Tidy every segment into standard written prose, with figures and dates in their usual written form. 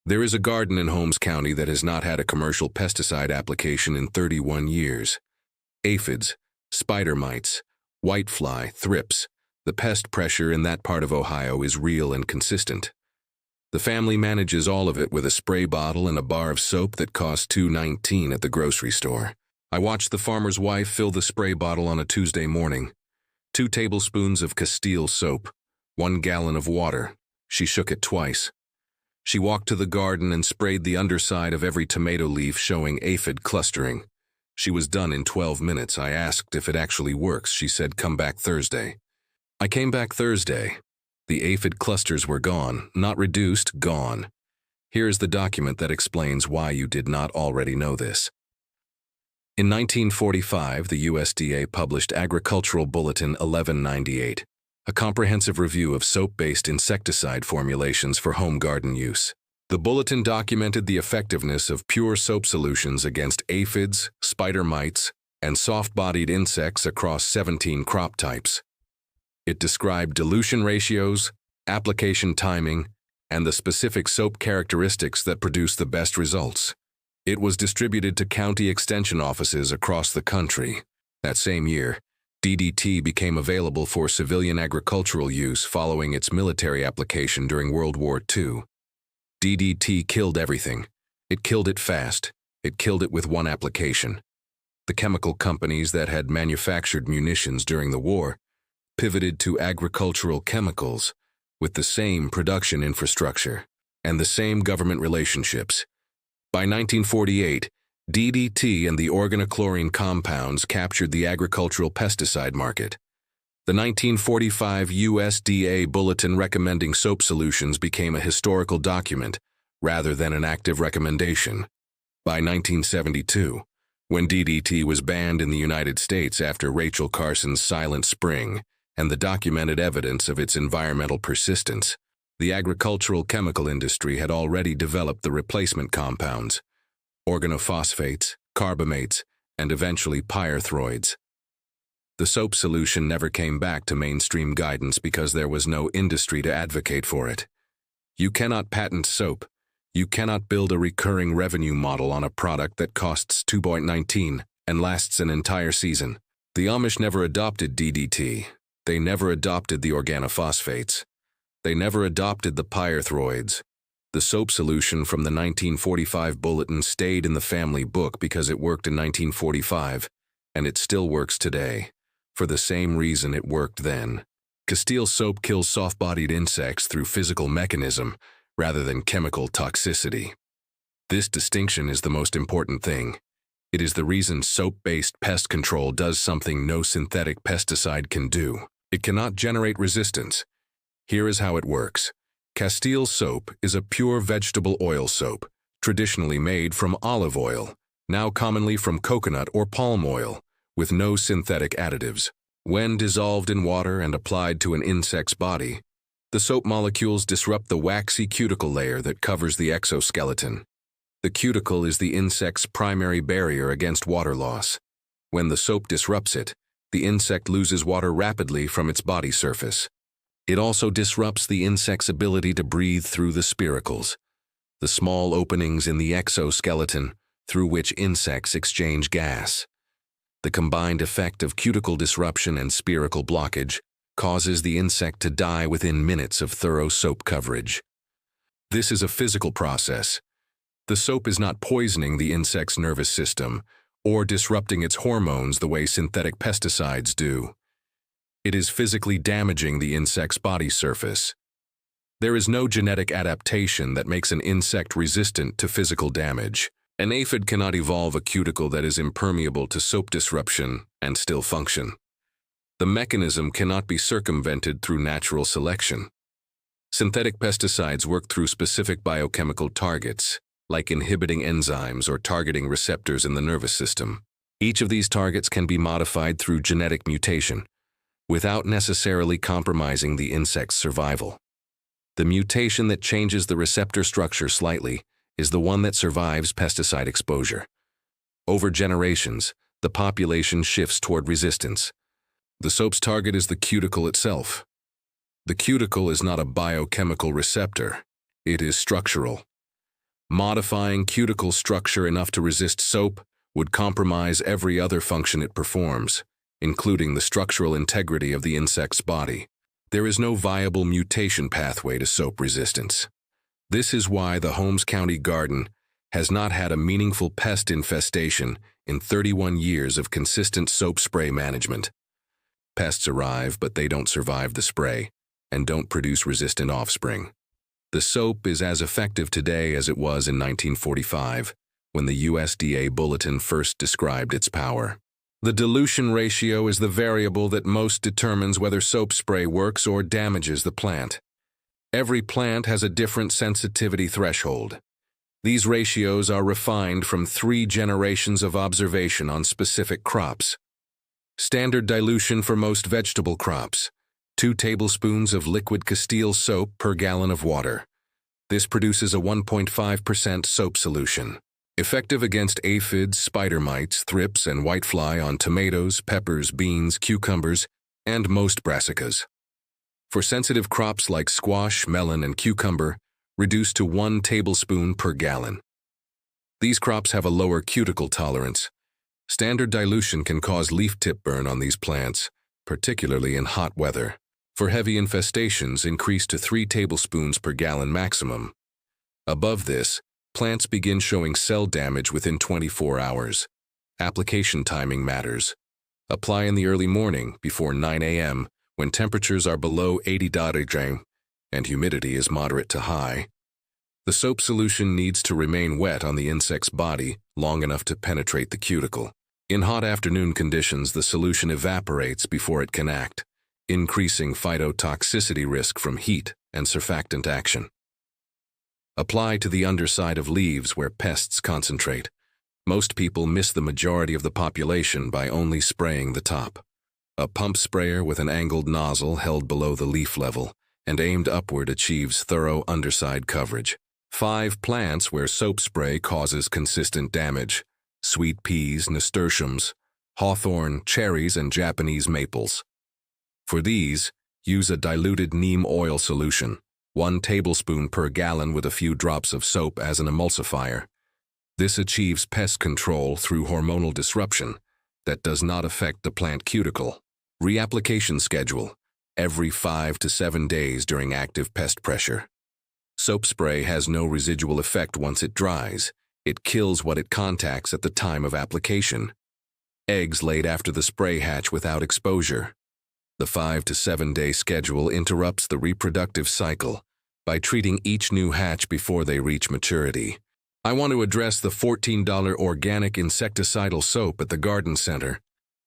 There is a garden in Holmes County that has not had a commercial pesticide application in 31 years. Aphids, spider mites, whitefly, thrips. The pest pressure in that part of Ohio is real and consistent. The family manages all of it with a spray bottle and a bar of soap that costs $2.19 at the grocery store. I watched the farmer's wife fill the spray bottle on a Tuesday morning. 2 tablespoons of Castile soap, 1 gallon of water. She shook it twice. She walked to the garden and sprayed the underside of every tomato leaf showing aphid clustering. She was done in 12 minutes. I asked if it actually works. She said, "Come back Thursday." I came back Thursday. The aphid clusters were gone, not reduced, gone. Here is the document that explains why you did not already know this. In 1945, the USDA published Agricultural Bulletin 1198, a comprehensive review of soap-based insecticide formulations for home garden use. The bulletin documented the effectiveness of pure soap solutions against aphids, spider mites, and soft-bodied insects across 17 crop types. It described dilution ratios, application timing, and the specific soap characteristics that produce the best results. It was distributed to county extension offices across the country. That same year, DDT became available for civilian agricultural use following its military application during World War II. DDT killed everything. It killed it fast. It killed it with one application. The chemical companies that had manufactured munitions during the war pivoted to agricultural chemicals with the same production infrastructure and the same government relationships. By 1948, DDT and the organochlorine compounds captured the agricultural pesticide market. The 1945 USDA Bulletin recommending soap solutions became a historical document rather than an active recommendation. By 1972, when DDT was banned in the United States after Rachel Carson's Silent Spring and the documented evidence of its environmental persistence, the agricultural chemical industry had already developed the replacement compounds, organophosphates, carbamates, and eventually pyrethroids. The soap solution never came back to mainstream guidance because there was no industry to advocate for it. You cannot patent soap. You cannot build a recurring revenue model on a product that costs $2.19 and lasts an entire season. The Amish never adopted DDT. They never adopted the organophosphates. They never adopted the pyrethroids. The soap solution from the 1945 bulletin stayed in the family book because it worked in 1945, and it still works today, for the same reason it worked then. Castile soap kills soft-bodied insects through physical mechanism rather than chemical toxicity. This distinction is the most important thing. It is the reason soap-based pest control does something no synthetic pesticide can do. It cannot generate resistance. Here is how it works. Castile soap is a pure vegetable oil soap, traditionally made from olive oil, now commonly from coconut or palm oil, with no synthetic additives. When dissolved in water and applied to an insect's body, the soap molecules disrupt the waxy cuticle layer that covers the exoskeleton. The cuticle is the insect's primary barrier against water loss. When the soap disrupts it, the insect loses water rapidly from its body surface. It also disrupts the insect's ability to breathe through the spiracles, the small openings in the exoskeleton through which insects exchange gas. The combined effect of cuticle disruption and spiracle blockage causes the insect to die within minutes of thorough soap coverage. This is a physical process. The soap is not poisoning the insect's nervous system or disrupting its hormones the way synthetic pesticides do. It is physically damaging the insect's body surface. There is no genetic adaptation that makes an insect resistant to physical damage. An aphid cannot evolve a cuticle that is impermeable to soap disruption and still function. The mechanism cannot be circumvented through natural selection. Synthetic pesticides work through specific biochemical targets, like inhibiting enzymes or targeting receptors in the nervous system. Each of these targets can be modified through genetic mutation, without necessarily compromising the insect's survival. The mutation that changes the receptor structure slightly is the one that survives pesticide exposure. Over generations, the population shifts toward resistance. The soap's target is the cuticle itself. The cuticle is not a biochemical receptor. It is structural. Modifying cuticle structure enough to resist soap would compromise every other function it performs, including the structural integrity of the insect's body. There is no viable mutation pathway to soap resistance. This is why the Holmes County garden has not had a meaningful pest infestation in 31 years of consistent soap spray management. Pests arrive, but they don't survive the spray and don't produce resistant offspring. The soap is as effective today as it was in 1945, when the USDA bulletin first described its power. The dilution ratio is the variable that most determines whether soap spray works or damages the plant. Every plant has a different sensitivity threshold. These ratios are refined from 3 generations of observation on specific crops. Standard dilution for most vegetable crops: 2 tablespoons of liquid Castile soap per gallon of water. This produces a 1.5% soap solution. Effective against aphids, spider mites, thrips, and whitefly on tomatoes, peppers, beans, cucumbers, and most brassicas. For sensitive crops like squash, melon, and cucumber, reduce to 1 tablespoon per gallon. These crops have a lower cuticle tolerance. Standard dilution can cause leaf tip burn on these plants, particularly in hot weather. For heavy infestations, increase to 3 tablespoons per gallon maximum. Above this, plants begin showing cell damage within 24 hours. Application timing matters. Apply in the early morning, before 9 a.m., when temperatures are below 80 degrees and humidity is moderate to high. The soap solution needs to remain wet on the insect's body long enough to penetrate the cuticle. In hot afternoon conditions, the solution evaporates before it can act, increasing phytotoxicity risk from heat and surfactant action. Apply to the underside of leaves where pests concentrate. Most people miss the majority of the population by only spraying the top. A pump sprayer with an angled nozzle held below the leaf level and aimed upward achieves thorough underside coverage. 5 plants where soap spray causes consistent damage: sweet peas, nasturtiums, hawthorn, cherries, and Japanese maples. For these, use a diluted neem oil solution, 1 tablespoon per gallon with a few drops of soap as an emulsifier. This achieves pest control through hormonal disruption that does not affect the plant cuticle. Reapplication schedule: every 5 to 7 days during active pest pressure. Soap spray has no residual effect once it dries. It kills what it contacts at the time of application. Eggs laid after the spray hatch without exposure. The 5 to 7 day schedule interrupts the reproductive cycle by treating each new hatch before they reach maturity. I want to address the $14 organic insecticidal soap at the garden center,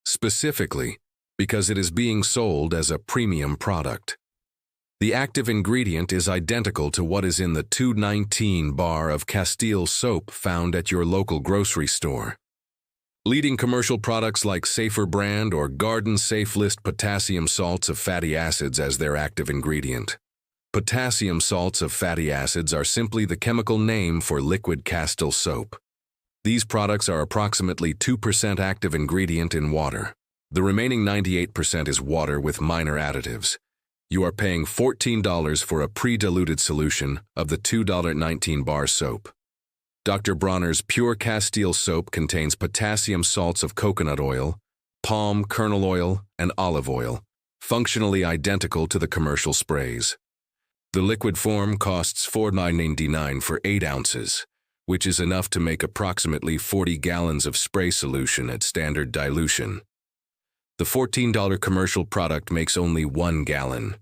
specifically because it is being sold as a premium product. The active ingredient is identical to what is in the $2.19 bar of Castile soap found at your local grocery store. Leading commercial products like Safer Brand or Garden Safe list potassium salts of fatty acids as their active ingredient. Potassium salts of fatty acids are simply the chemical name for liquid Castile soap. These products are approximately 2% active ingredient in water. The remaining 98% is water with minor additives. You are paying $14 for a pre-diluted solution of the $2.19 bar soap. Dr. Bronner's Pure Castile soap contains potassium salts of coconut oil, palm kernel oil, and olive oil, functionally identical to the commercial sprays. The liquid form costs $4.99 for 8 ounces, which is enough to make approximately 40 gallons of spray solution at standard dilution. The $14 commercial product makes only 1 gallon.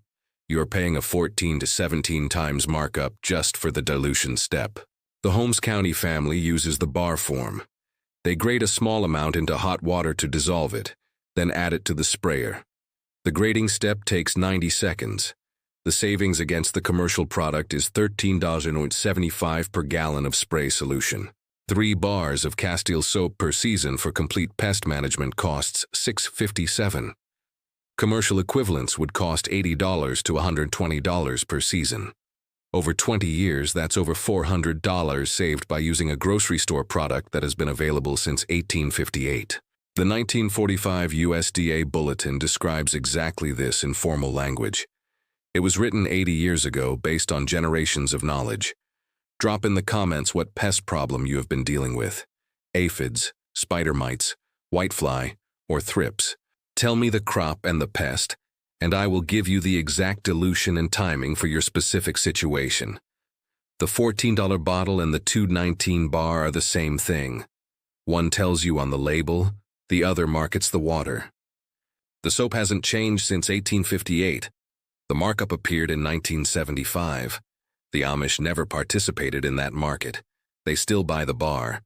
You are paying a 14 to 17 times markup just for the dilution step. The Holmes County family uses the bar form. They grate a small amount into hot water to dissolve it, then add it to the sprayer. The grating step takes 90 seconds. The savings against the commercial product is $13.75 per gallon of spray solution. 3 bars of Castile soap per season for complete pest management costs $6.57. Commercial equivalents would cost $80 to $120 per season. Over 20 years, that's over $400 saved by using a grocery store product that has been available since 1858. The 1945 USDA Bulletin describes exactly this in formal language. It was written 80 years ago based on generations of knowledge. Drop in the comments what pest problem you have been dealing with: aphids, spider mites, whitefly, or thrips. Tell me the crop and the pest, and I will give you the exact dilution and timing for your specific situation. The $14 bottle and the $2.19 bar are the same thing. One tells you on the label, the other markets the water. The soap hasn't changed since 1858. The markup appeared in 1975. The Amish never participated in that market. They still buy the bar.